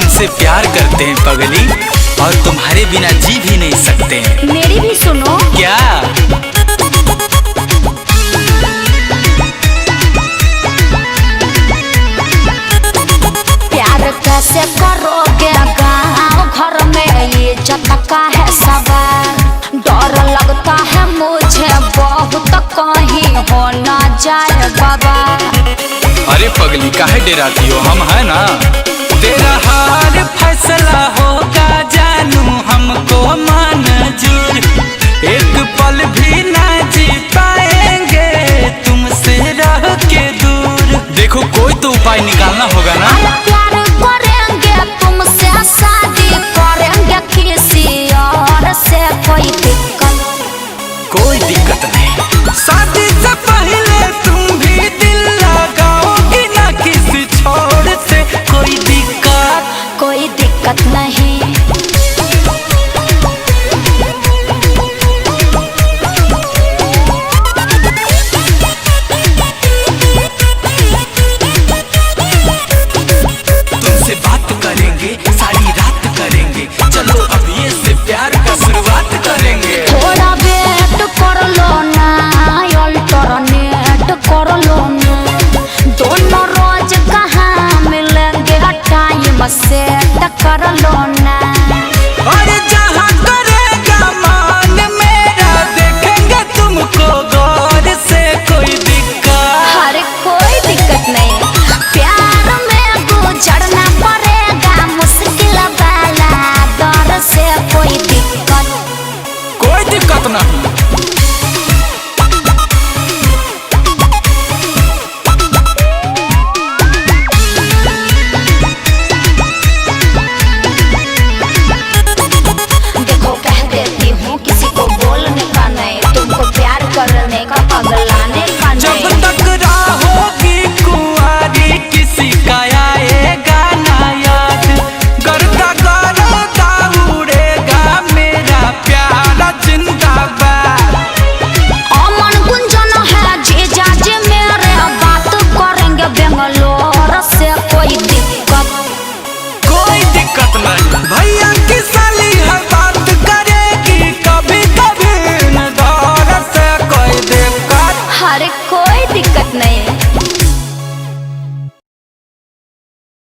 तुमसे प्यार करते हैं पगली, और तुम्हारे बिना जी भी नहीं सकते हैं। मेरी भी सुनो। क्या? प्यार कैसे करोगे गाँव घर में ये जतका है सवाल। डर लगता है मुझे बहुत, कहीं हो ना जाए बाबा। अरे पगली काहे डराती हो, हम है ना। तेरा हाल फैसला होगा जानू, हमको मंजूर। एक पल भी ना जी पाएंगे तुमसे रह के दूर। देखो कोई तो उपाय निकालना होगा ना। प्यार करेंगे तुमसे, शादी करेंगे किसी और से। कोई दिक्कत नहीं। शादी से पहले तुम भी दिल लगाओगी ना किसी छोर से। कोई दिक्कत नहीं। तुमसे बात करेंगे, सारी रात करेंगे। चलो अभी से प्यार का शुरुआत करेंगे। थोड़ा वेट कर लो ना, अल्टरनेट कर लो ना। दोनों रोज कहाँ मिलेंगे, टाइम सेट कर लो ना।